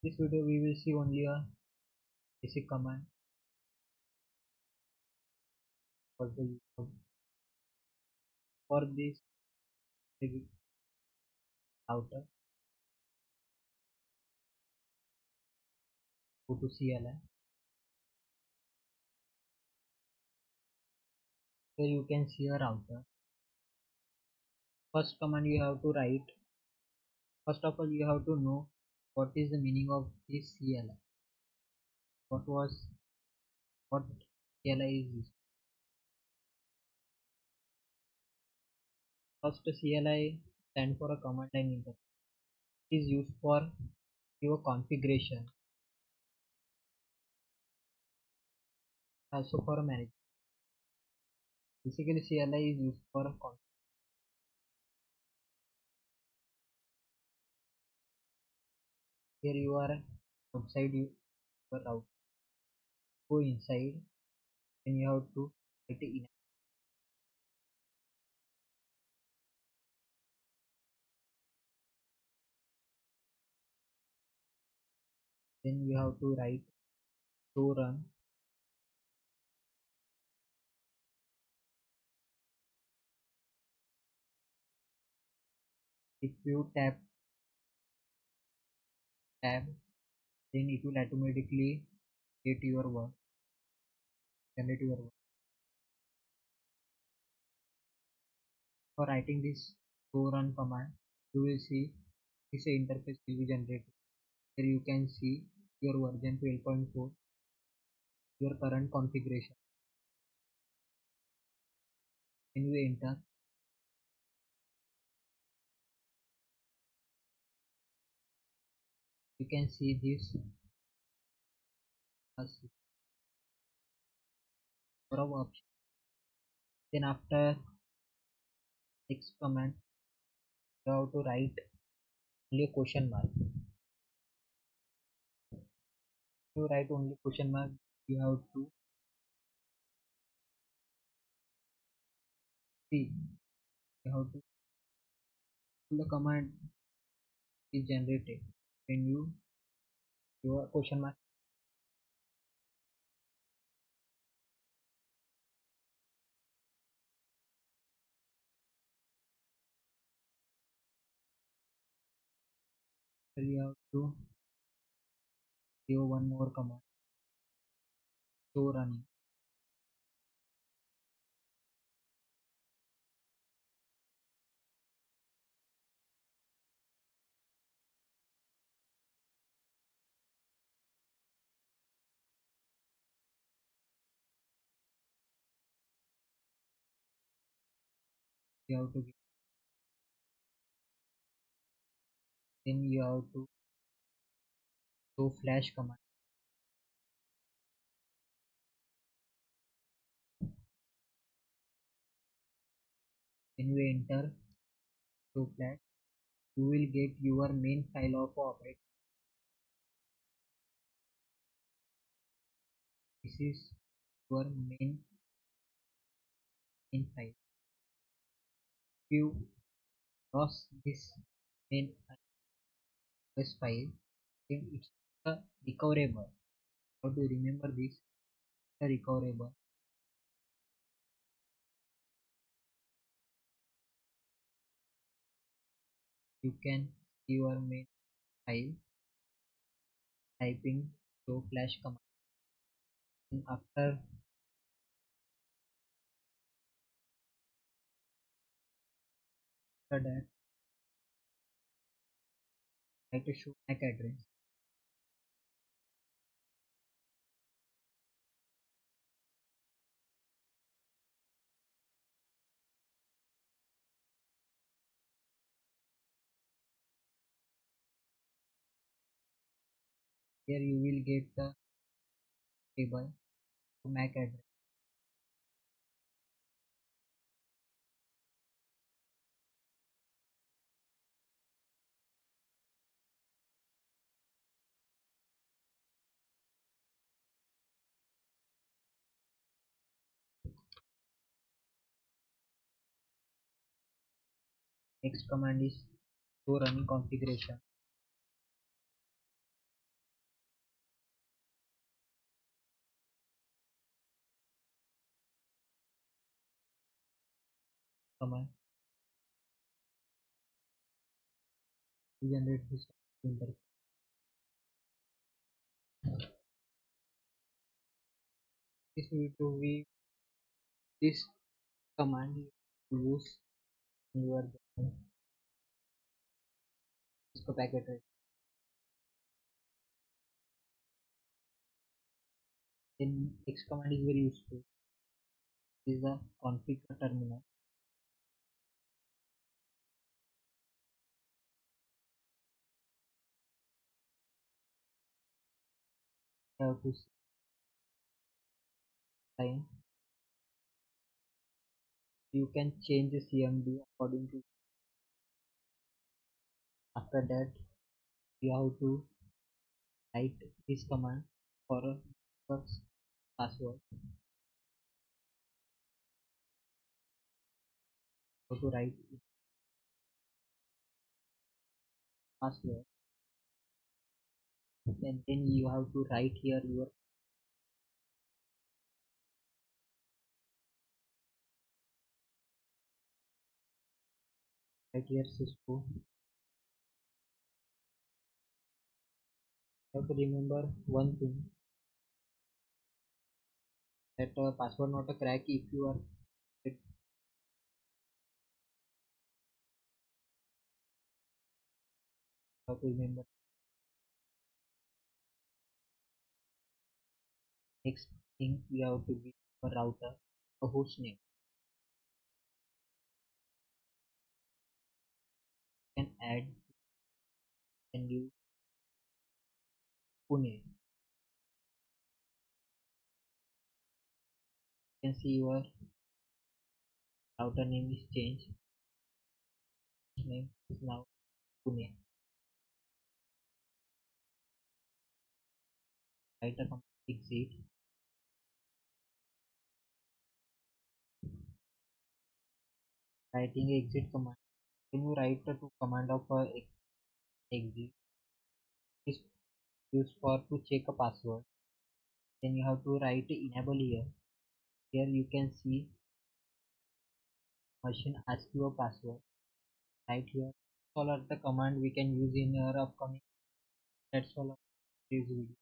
This video we will see only a basic command for the use of. For this router, go to CLI. Here you can see a router. First command you have to write. First of all, you have to know what is the meaning of this CLI. What CLI is used. First, CLI stand for a command line interface. It is used for your configuration, also for management. Basically, CLI is used for here you are outside your router. Go inside, then you have to write in. Then you have to write to run. If you tab, then it will automatically get your work, generate your work. For writing this to run command, you will see this interface will be generated. Here you can see your version 12.4, your current configuration. When you enter, you can see this as number of options. Then after next command, you have to write only a question mark. You write only question mark. You have to see. You have to the command is generated when you your question mark. You have to give one more command to running. You have to give, then you have to do flash command. When you enter to flash, you will get your main file of operate. This is your main file. If you lost this main file, then it's a recoverable. How to remember this? A recoverable. You can see your main file typing to flash command. And after that, try to show MAC address. Here you will get the table to MAC address. Next command is to run configuration. command to generate this interface. This will be this command you use in your Cisco packet trace. Then next command is very useful. This is the config terminal. You have to sign. You can change the CMD according to. After that, you have to write this command for a first password. How to write password, and then you have to write here your write here Cisco. You have to remember one thing, that password not a crack. If you are you have to remember. Next thing, you have to give a router a host name. You can add and give Pune. You can see your router name is changed. His name is now Pune. Write a command exit. Writing exit command. When you write the two command of exit is used for to check a password. Then you have to write enable here. Here you can see machine ask you a password. Right here. All are the command we can use in our upcoming. That's all of this video.